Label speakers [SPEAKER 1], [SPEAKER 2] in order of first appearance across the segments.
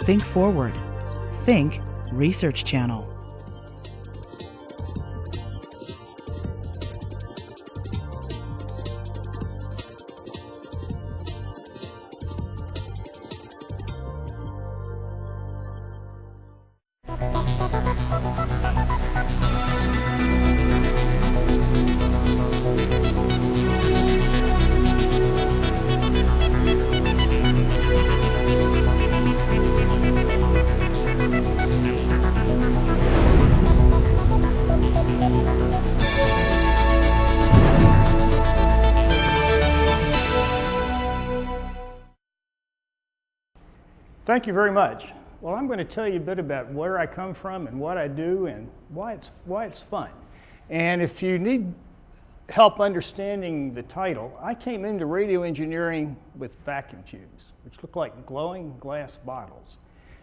[SPEAKER 1] Think forward. Think Research Channel.
[SPEAKER 2] Thank you very much. Well, I'm going to tell you a bit about where I come from and what I do and why it's fun. And if you need help understanding the title, I came into radio engineering with vacuum tubes, which look like glowing glass bottles,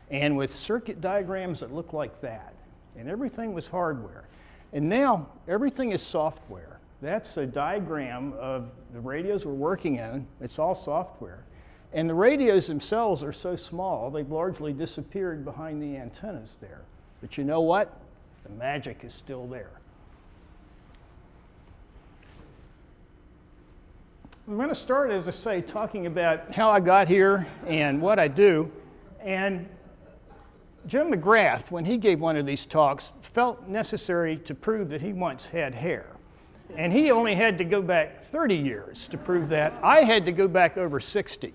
[SPEAKER 2] and with circuit diagrams that look like that. And everything was hardware. And now everything is software. That's a diagram of the radios we're working on. It's all software. And the radios themselves are so small, they've largely disappeared behind the antennas there. But you know what? The magic is still there. I'm going to start, as I say, talking about how I got here and what I do. And Jim McGrath, when he gave one of these talks, felt necessary to prove that he once had hair. And he only had to go back 30 years to prove that. I had to go back over 60.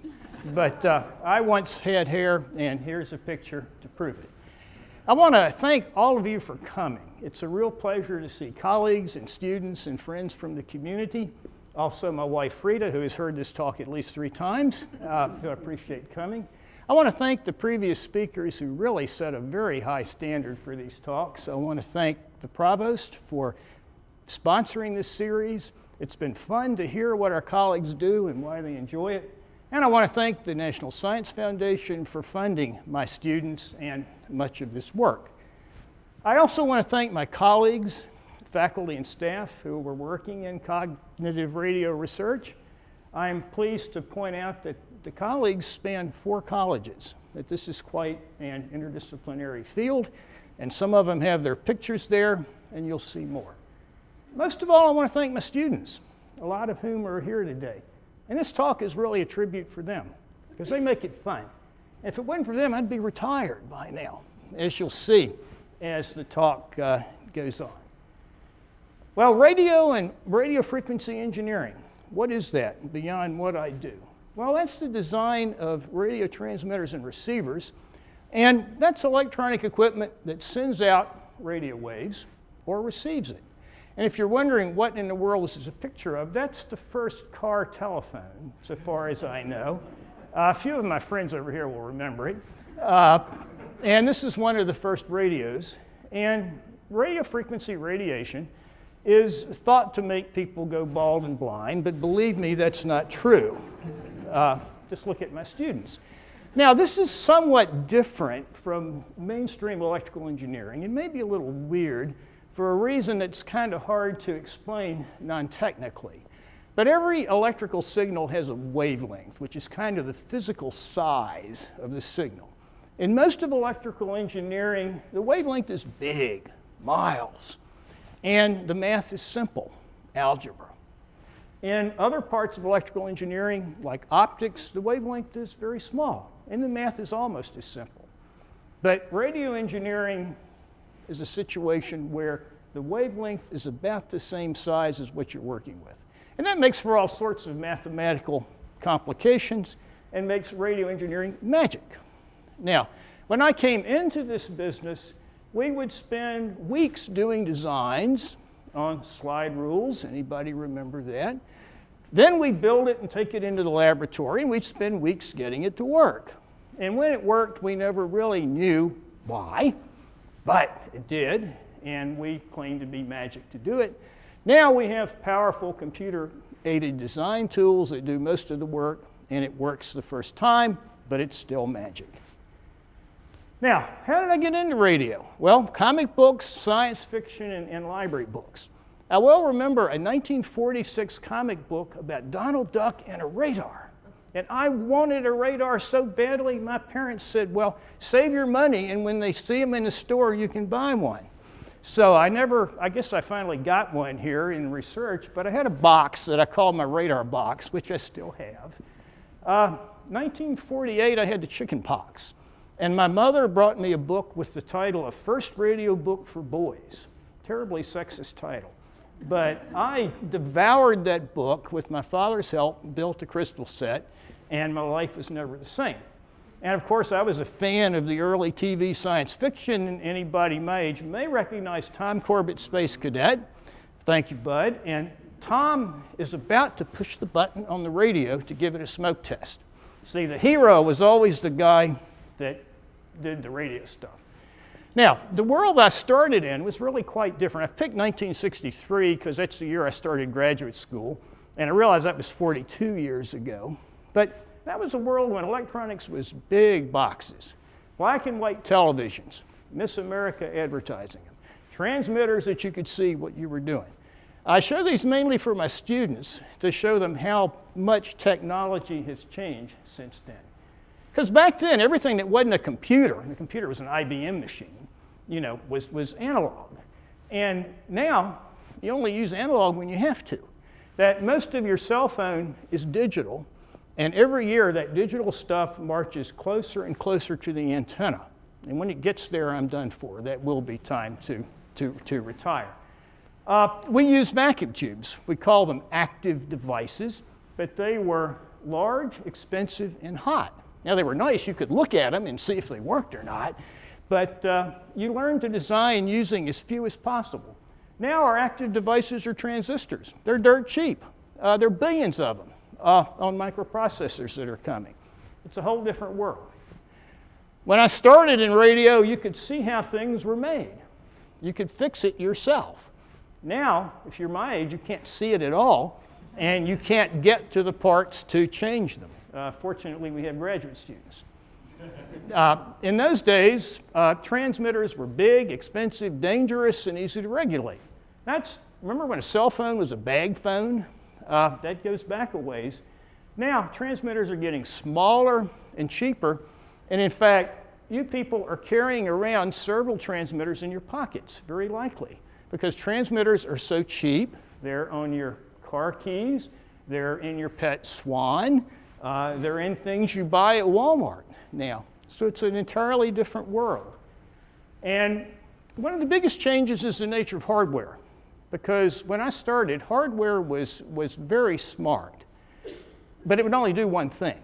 [SPEAKER 2] But I once had hair, and here's a picture to prove it. I want to thank all of you for coming. It's a real pleasure to see colleagues and students and friends from the community. Also my wife Frida, who has heard this talk at least 3 times, who I appreciate coming. I want to thank the previous speakers who really set a very high standard for these talks. I want to thank the Provost for sponsoring this series. It's been fun to hear what our colleagues do and why they enjoy it. And I want to thank the National Science Foundation for funding my students and much of this work. I also want to thank my colleagues, faculty and staff who were working in cognitive radio research. I'm pleased to point out that the colleagues span 4 colleges, that this is quite an interdisciplinary field, and some of them have their pictures there, and you'll see more. Most of all, I want to thank my students, a lot of whom are here today. And this talk is really a tribute for them, because they make it fun. If it wasn't for them, I'd be retired by now, as you'll see as the talk goes on. Well, radio and radio frequency engineering, what is that beyond what I do? Well, that's the design of radio transmitters and receivers, and that's electronic equipment that sends out radio waves or receives it. And if you're wondering what in the world this is a picture of, that's the first car telephone, so far as I know. A few of my friends over here will remember it. And this is one of the first radios. And radio frequency radiation is thought to make people go bald and blind, but believe me, that's not true. Just look at my students. Now, this is somewhat different from mainstream electrical engineering. It may be a little weird, for a reason that's kind of hard to explain non-technically. But every electrical signal has a wavelength, which is kind of the physical size of the signal. In most of electrical engineering, the wavelength is big, miles, and the math is simple, algebra. In other parts of electrical engineering, like optics, the wavelength is very small, and the math is almost as simple. But radio engineering is a situation where the wavelength is about the same size as what you're working with. And that makes for all sorts of mathematical complications and makes radio engineering magic. Now, when I came into this business, we would spend weeks doing designs on slide rules. Anybody remember that? Then we'd build it and take it into the laboratory, and we'd spend weeks getting it to work. And when it worked, we never really knew why. But it did, and we claimed to be magic to do it. Now we have powerful computer-aided design tools that do most of the work, and it works the first time, but it's still magic. Now, how did I get into radio? Well, comic books, science fiction, and library books. I well remember a 1946 comic book about Donald Duck and a radar. And I wanted a radar so badly, my parents said, well, save your money, and when they see them in the store, you can buy one. So I guess I finally got one here in research, but I had a box that I called my radar box, which I still have. 1948, I had the chicken pox, and my mother brought me a book with the title, A First Radio Book for Boys. Terribly sexist title. But I devoured that book with my father's help, built a crystal set, and my life was never the same. And of course, I was a fan of the early TV science fiction, and anybody my age may recognize Tom Corbett, Space Cadet. Thank you, Bud. And Tom is about to push the button on the radio to give it a smoke test. See, the hero was always the guy that did the radio stuff. Now, the world I started in was really quite different. I picked 1963 because that's the year I started graduate school, and I realized that was 42 years ago. But that was a world when electronics was big boxes, black and white televisions, Miss America advertising them, transmitters that you could see what you were doing. I show these mainly for my students to show them how much technology has changed since then. Because back then, everything that wasn't a computer, and the computer was an IBM machine, was analog. And now, you only use analog when you have to. That most of your cell phone is digital, and every year that digital stuff marches closer and closer to the antenna. And when it gets there, I'm done for. That will be time to retire. We use vacuum tubes. We call them active devices, but they were large, expensive, and hot. Now, they were nice. You could look at them and see if they worked or not, but you learn to design using as few as possible. Now, our active devices are transistors. They're dirt cheap. There are billions of them on microprocessors that are coming. It's a whole different world. When I started in radio, you could see how things were made. You could fix it yourself. Now, if you're my age, you can't see it at all, and you can't get to the parts to change them. Fortunately, we have graduate students. In those days, transmitters were big, expensive, dangerous, and easy to regulate. Remember when a cell phone was a bag phone? That goes back a ways. Now, transmitters are getting smaller and cheaper, and in fact, you people are carrying around several transmitters in your pockets, very likely, because transmitters are so cheap. They're on your car keys, they're in your pet Swan, they're in things you buy at Walmart now. So it's an entirely different world. And one of the biggest changes is the nature of hardware, because when I started, hardware was very smart, but it would only do one thing.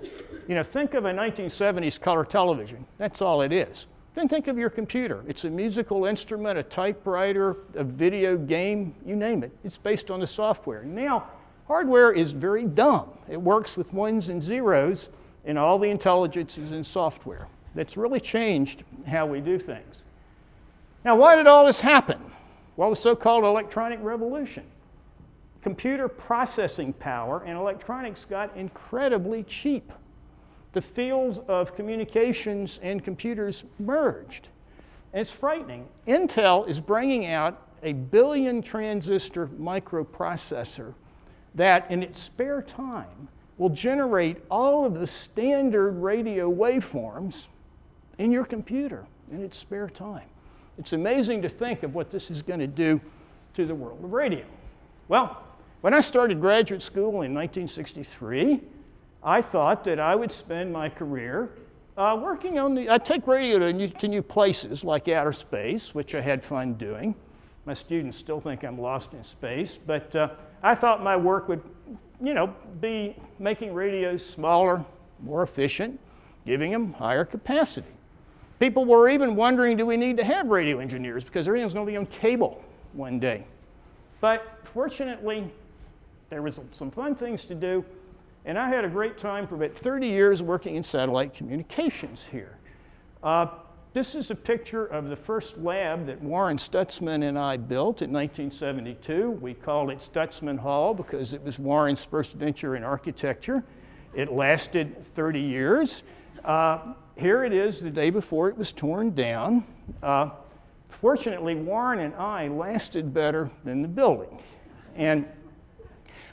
[SPEAKER 2] Think of a 1970s color television. That's all it is. Then think of your computer. It's a musical instrument, a typewriter, a video game, you name it. It's based on the software. Now, hardware is very dumb. It works with ones and zeros, and all the intelligence is in software. That's really changed how we do things. Now, why did all this happen? Well, the so-called electronic revolution. Computer processing power and electronics got incredibly cheap. The fields of communications and computers merged. And it's frightening. Intel is bringing out a 1 billion transistor microprocessor that in its spare time will generate all of the standard radio waveforms in your computer in its spare time. It's amazing to think of what this is going to do to the world of radio. Well, when I started graduate school in 1963, I thought that I would spend my career working on I'd take radio to new places like outer space, which I had fun doing. My students still think I'm lost in space, but I thought my work would, be making radios smaller, more efficient, giving them higher capacity. People were even wondering, do we need to have radio engineers because everything's going to be on cable one day? But fortunately, there was some fun things to do. And I had a great time for about 30 years working in satellite communications here. This is a picture of the first lab that Warren Stutzman and I built in 1972. We called it Stutzman Hall because it was Warren's first venture in architecture. It lasted 30 years. Here it is the day before it was torn down. Fortunately, Warren and I lasted better than the building. And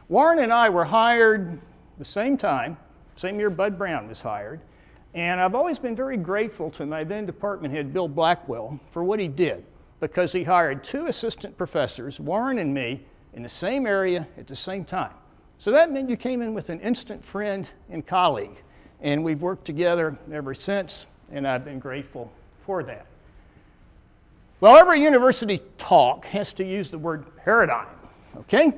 [SPEAKER 2] Warren and I were hired the same time Same year Bud Brown was hired. And I've always been very grateful to my then department head, Bill Blackwell, for what he did, because he hired 2 assistant professors, Warren and me, in the same area at the same time. So that meant you came in with an instant friend and colleague, and we've worked together ever since, and I've been grateful for that. Well, every university talk has to use the word paradigm, okay?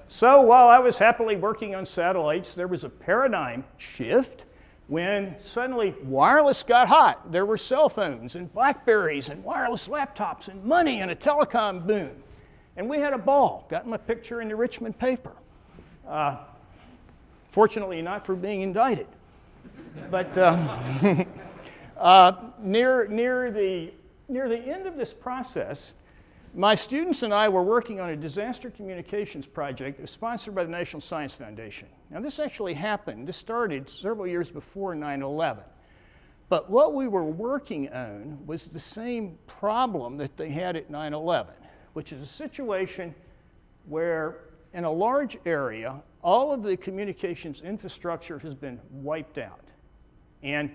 [SPEAKER 2] So while I was happily working on satellites, there was a paradigm shift when suddenly wireless got hot. There were cell phones and Blackberries and wireless laptops and money and a telecom boom. And we had a ball, got my picture in the Richmond paper. Fortunately not for being indicted. But near the end of this process, my students and I were working on a disaster communications project that was sponsored by the National Science Foundation. Now this actually happened, this started several years before 9/11. But what we were working on was the same problem that they had at 9/11, which is a situation where in a large area, all of the communications infrastructure has been wiped out. And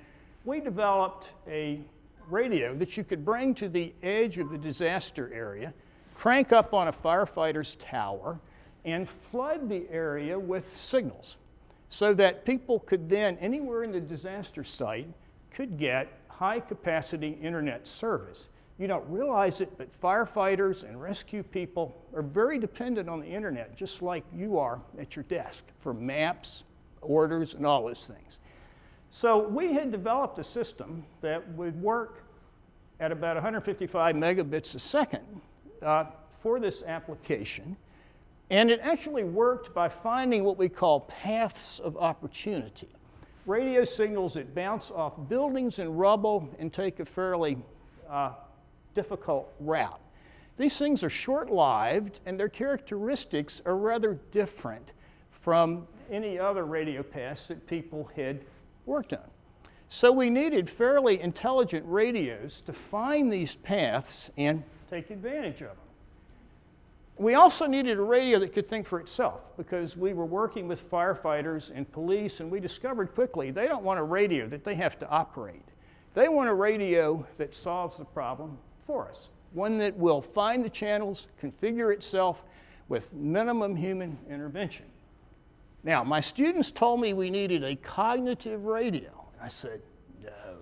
[SPEAKER 2] we developed a radio that you could bring to the edge of the disaster area, crank up on a firefighter's tower, and flood the area with signals so that people could then, anywhere in the disaster site, could get high-capacity internet service. You don't realize it, but firefighters and rescue people are very dependent on the internet, just like you are at your desk, for maps, orders, and all those things. So we had developed a system that would work at about 155 megabits a second for this application. And it actually worked by finding what we call paths of opportunity. Radio signals that bounce off buildings and rubble and take a fairly difficult route. These things are short-lived, and their characteristics are rather different from any other radio paths that people had worked on. So we needed fairly intelligent radios to find these paths and take advantage of them. We also needed a radio that could think for itself, because we were working with firefighters and police, and we discovered quickly they don't want a radio that they have to operate. They want a radio that solves the problem for us, one that will find the channels, configure itself with minimum human intervention. Now, my students told me we needed a cognitive radio. I said, no.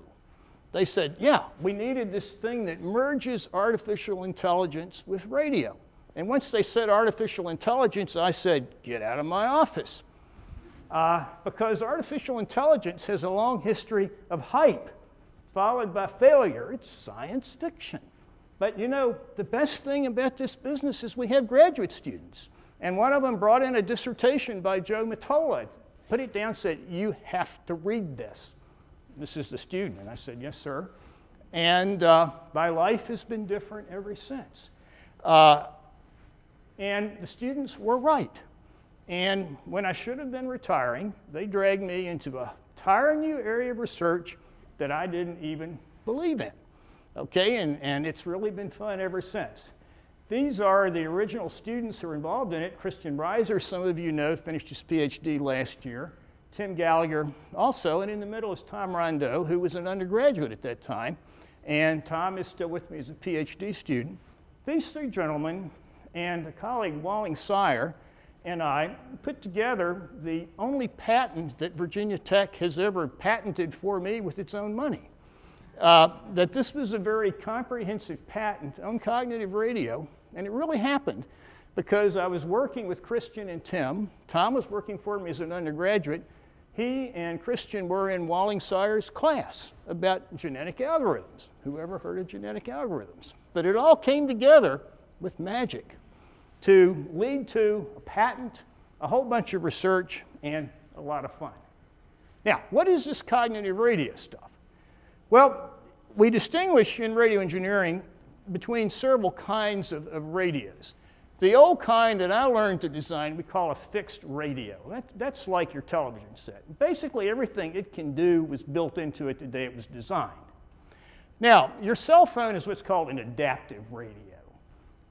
[SPEAKER 2] They said, yeah, we needed this thing that merges artificial intelligence with radio. And once they said artificial intelligence, I said, get out of my office. Because artificial intelligence has a long history of hype, followed by failure. It's science fiction. But you know, the best thing about this business is we have graduate students. And one of them brought in a dissertation by Joe Matola, put it down, said, you have to read this. This is the student. And I said, yes, sir. And my life has been different ever since. And the students were right. And when I should have been retiring, they dragged me into an entire new area of research that I didn't even believe in. Okay, and it's really been fun ever since. These are the original students who are involved in it. Christian Reiser, some of you know, finished his PhD last year. Tim Gallagher also, and in the middle is Tom Rondeau, who was an undergraduate at that time. And Tom is still with me as a PhD student. These 3 gentlemen and a colleague, Walling Sire, and I put together the only patent that Virginia Tech has ever patented for me with its own money. That this was a very comprehensive patent on cognitive radio, and it really happened because I was working with Christian and Tim. Tom was working for me as an undergraduate. He and Christian were in Walling Sire's class about genetic algorithms. Who ever heard of genetic algorithms? But it all came together with magic to lead to a patent, a whole bunch of research, and a lot of fun. Now, what is this cognitive radio stuff? Well, we distinguish in radio engineering between several kinds of radios. The old kind that I learned to design, we call a fixed radio. That's like your television set. Basically, everything it can do was built into it the day it was designed. Now, your cell phone is what's called an adaptive radio.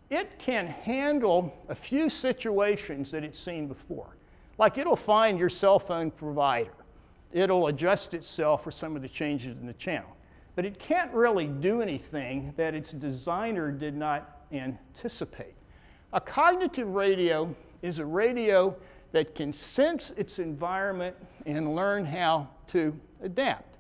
[SPEAKER 2] It can handle a few situations that it's seen before. Like it'll find your cell phone provider. it'll adjust itself for some of the changes in the channel. But it can't really do anything that its designer did not anticipate. A cognitive radio is a radio that can sense its environment and learn how to adapt.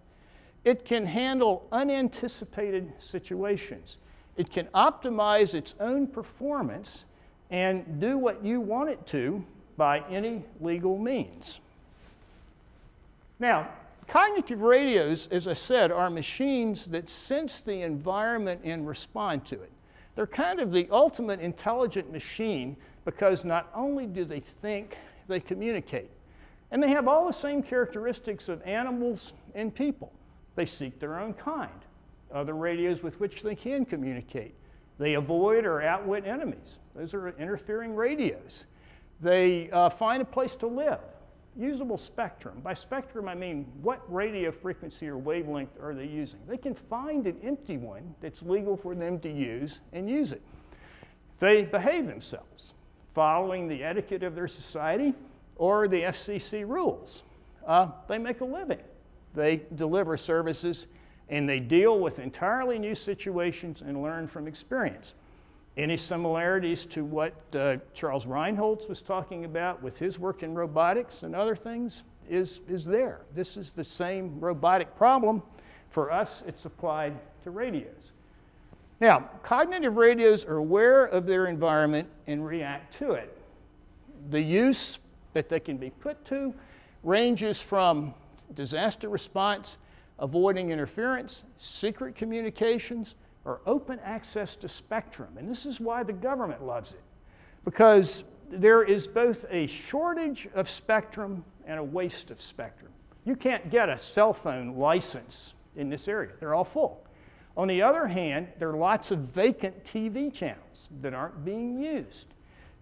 [SPEAKER 2] It can handle unanticipated situations. It can optimize its own performance and do what you want it to by any legal means. Now, cognitive radios, as I said, are machines that sense the environment and respond to it. They're kind of the ultimate intelligent machine because not only do they think, they communicate. And they have all the same characteristics of animals and people. They seek their own kind, other radios with which they can communicate. They avoid or outwit enemies. Those are interfering radios. They find a place to live. Usable spectrum. By spectrum, I mean what radio frequency or wavelength are they using? They can find an empty one that's legal for them to use and use it. They behave themselves, following the etiquette of their society or the FCC rules. They make a living. They deliver services, and they deal with entirely new situations and learn from experience. Any similarities to what Charles Reinholz was talking about with his work in robotics and other things is there. This is the same robotic problem. For us, it's applied to radios. Now, cognitive radios are aware of their environment and react to it. The use that they can be put to ranges from disaster response, avoiding interference, secret communications, or open access to spectrum. And this is why the government loves it, because there is both a shortage of spectrum and a waste of spectrum. You can't get a cell phone license in this area. They're all full. On the other hand, there are lots of vacant TV channels that aren't being used.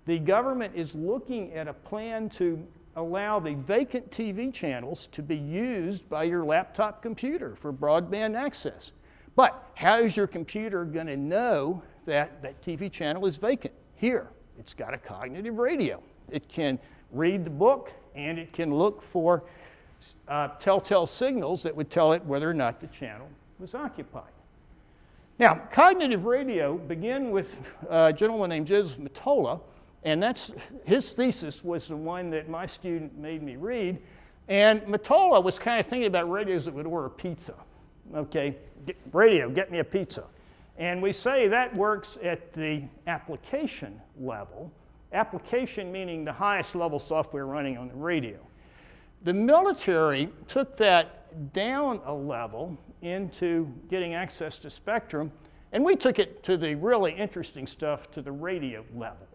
[SPEAKER 2] The government is looking at a plan to allow the vacant TV channels to be used by your laptop computer for broadband access. But how is your computer going to know that that TV channel is vacant? Here, it's got a cognitive radio. It can read the book, and it can look for telltale signals that would tell it whether or not the channel was occupied. Now, cognitive radio began with a gentleman named Joseph Mottola, and his thesis was the one that my student made me read. And Mottola was kind of thinking about radios that would order pizza. Okay, radio, get me a pizza. And we say that works at the application level. Application meaning the highest level software running on the radio. The military took that down a level into getting access to spectrum, and we took it to the really interesting stuff to the radio level.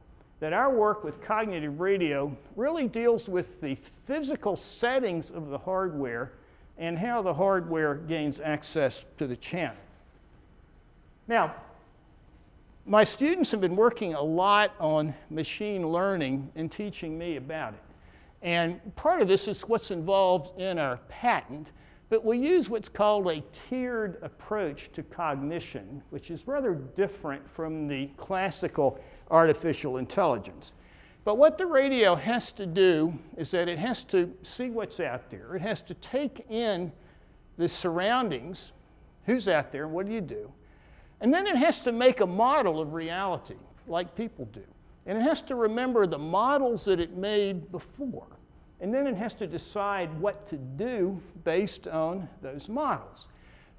[SPEAKER 2] That our work with cognitive radio really deals with the physical settings of the hardware and how the hardware gains access to the channel. Now, my students have been working a lot on machine learning and teaching me about it. And part of this is what's involved in our patent, but we use what's called a tiered approach to cognition, which is rather different from the classical artificial intelligence. But what the radio has to do is that it has to see what's out there. It has to take in the surroundings, who's out there, what do you do? And then it has to make a model of reality, like people do. And it has to remember the models that it made before. And then it has to decide what to do based on those models.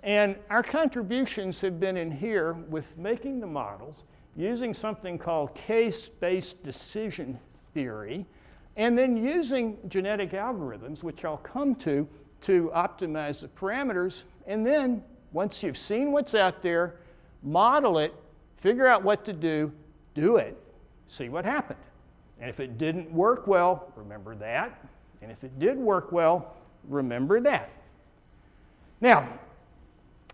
[SPEAKER 2] And our contributions have been in here with making the models, using something called case-based decision theory, and then using genetic algorithms, which I'll come to optimize the parameters. And then, once you've seen what's out there, model it, figure out what to do it, see what happened. And if it didn't work well, remember that. And if it did work well, remember that. Now,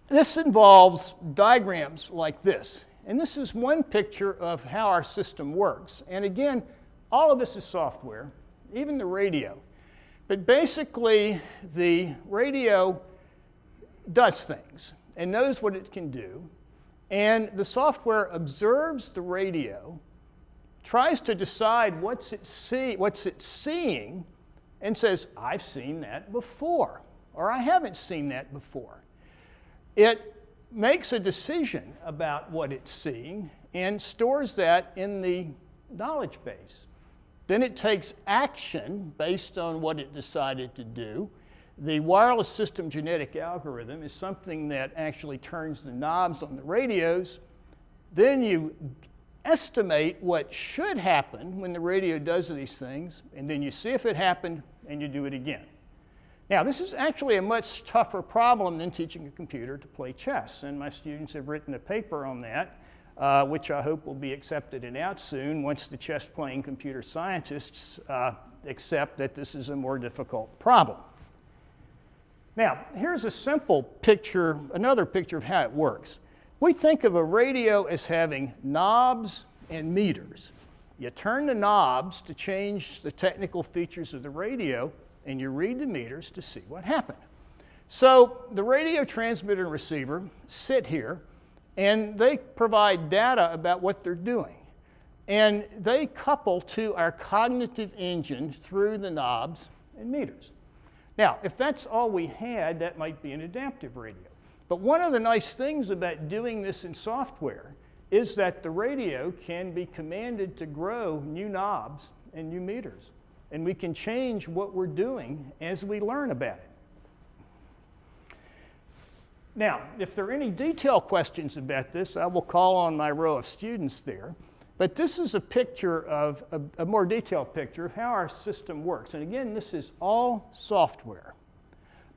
[SPEAKER 2] this involves diagrams like this. And this is one picture of how our system works. And again, all of this is software, even the radio. But basically, the radio does things and knows what it can do. And the software observes the radio, tries to decide what's it seeing, and says, I've seen that before. or I haven't seen that before. It makes a decision about what it's seeing and stores that in the knowledge base. Then it takes action based on what it decided to do. The wireless system genetic algorithm is something that actually turns the knobs on the radios. Then you estimate what should happen when the radio does these things, and then you see if it happened, and you do it again. Now, this is actually a much tougher problem than teaching a computer to play chess, and my students have written a paper on that, which I hope will be accepted and out soon once the chess-playing computer scientists accept that this is a more difficult problem. Now, here's a simple picture, another picture of how it works. We think of a radio as having knobs and meters. You turn the knobs to change the technical features of the radio, and you read the meters to see what happened. So the radio transmitter and receiver sit here, and they provide data about what they're doing. And they couple to our cognitive engine through the knobs and meters. Now, if that's all we had, that might be an adaptive radio. But one of the nice things about doing this in software is that the radio can be commanded to grow new knobs and new meters. And we can change what we're doing as we learn about it. Now, if there are any detailed questions about this, I will call on my row of students there. But this is a picture of a more detailed picture of how our system works. And again, this is all software.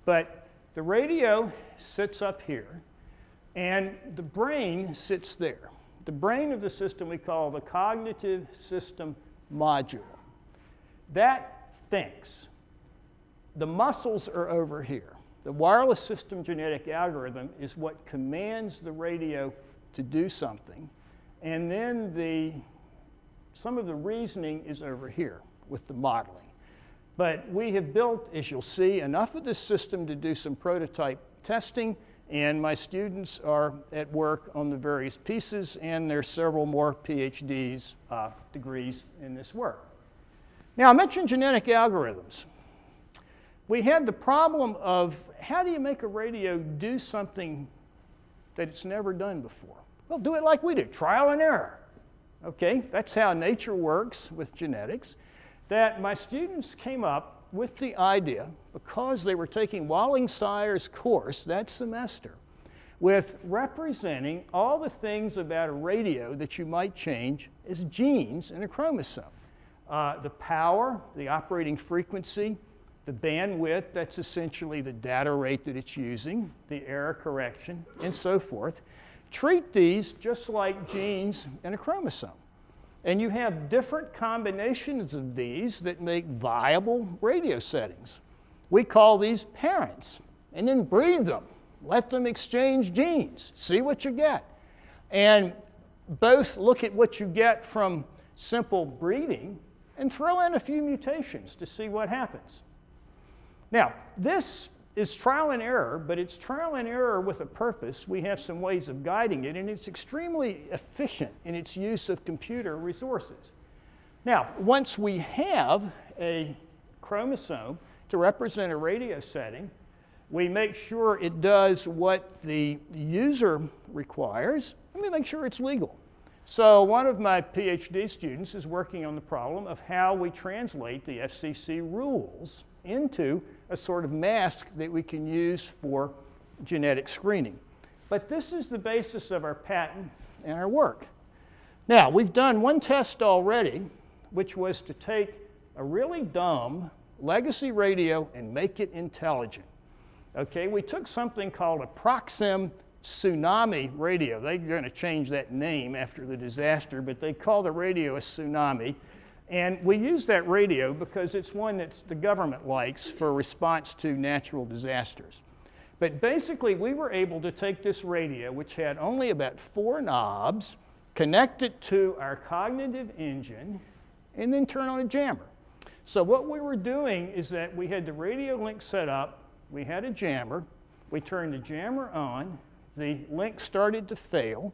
[SPEAKER 2] But the radio sits up here, and the brain sits there. The brain of the system we call the cognitive system module. That thinks. The muscles are over here. The wireless system genetic algorithm is what commands the radio to do something. And then some of the reasoning is over here with the modeling. But we have built, as you'll see, enough of this system to do some prototype testing, and my students are at work on the various pieces, and there's several more PhDs degrees in this work. Now, I mentioned genetic algorithms. We had the problem of how do you make a radio do something that it's never done before? Well, do it like we do, trial and error. Okay, that's how nature works with genetics. That my students came up with the idea, because they were taking Walling-Sayer's course that semester, with representing all the things about a radio that you might change as genes in a chromosome. The power, the operating frequency, the bandwidth, that's essentially the data rate that it's using, the error correction, and so forth. Treat these just like genes in a chromosome. And you have different combinations of these that make viable radio settings. We call these parents, and then breed them. Let them exchange genes, see what you get. And both look at what you get from simple breeding and throw in a few mutations to see what happens. Now, this is trial and error, but it's trial and error with a purpose. We have some ways of guiding it, and it's extremely efficient in its use of computer resources. Now, once we have a chromosome to represent a radio setting, we make sure it does what the user requires, and we make sure it's legal. So one of my PhD students is working on the problem of how we translate the FCC rules into a sort of mask that we can use for genetic screening. But this is the basis of our patent and our work. Now, we've done one test already, which was to take a really dumb legacy radio and make it intelligent. Okay, we took something called a Proxim Tsunami radio. They're going to change that name after the disaster, but they call the radio a Tsunami. And we use that radio because it's one that the government likes for response to natural disasters. But basically, we were able to take this radio, which had only about 4 knobs, connect it to our cognitive engine, and then turn on a jammer. So what we were doing is that we had the radio link set up, we had a jammer, we turned the jammer on, the link started to fail,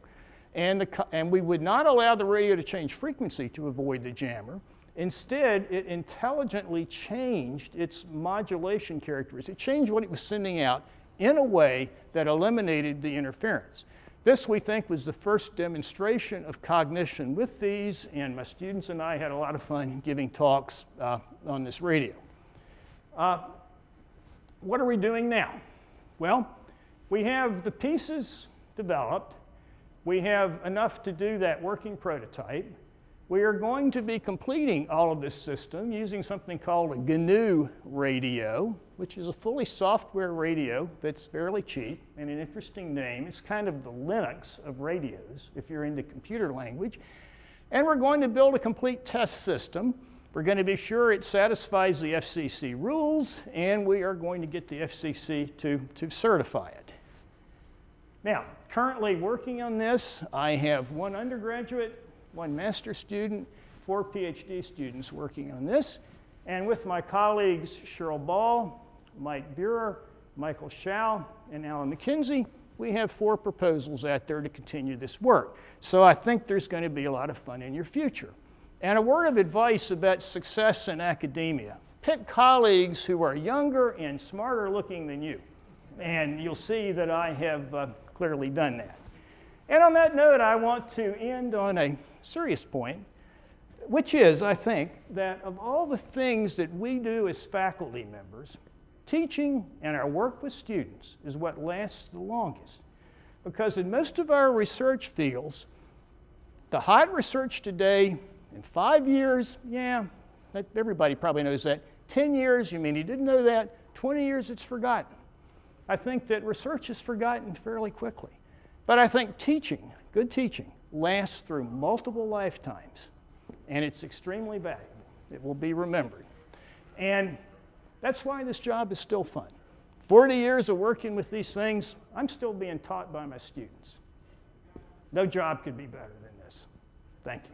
[SPEAKER 2] and we would not allow the radio to change frequency to avoid the jammer. Instead, it intelligently changed its modulation characteristics. It changed what it was sending out in a way that eliminated the interference. This, we think, was the first demonstration of cognition with these, and my students and I had a lot of fun giving talks on this radio. What are we doing now? Well, we have the pieces developed. We have enough to do that working prototype. We are going to be completing all of this system using something called a GNU radio, which is a fully software radio that's fairly cheap and an interesting name. It's kind of the Linux of radios, if you're into computer language. And we're going to build a complete test system. We're going to be sure it satisfies the FCC rules, and we are going to get the FCC to certify it. Now, currently working on this, I have one undergraduate, one master's student, 4 PhD students working on this. And with my colleagues Cheryl Ball, Mike Burer, Michael Schau, and Alan McKenzie, we have 4 proposals out there to continue this work. So I think there's going to be a lot of fun in your future. And a word of advice about success in academia. Pick colleagues who are younger and smarter looking than you. And you'll see that I have clearly done that. And on that note, I want to end on a serious point, which is, I think, that of all the things that we do as faculty members, teaching and our work with students is what lasts the longest. Because in most of our research fields, the hot research today, in 5 years, yeah, everybody probably knows that. 10 years, you mean you didn't know that? 20 years, it's forgotten. I think that research is forgotten fairly quickly. But I think teaching, good teaching, lasts through multiple lifetimes, and it's extremely valuable. It will be remembered. And that's why this job is still fun. 40 years of working with these things, I'm still being taught by my students. No job could be better than this. Thank you.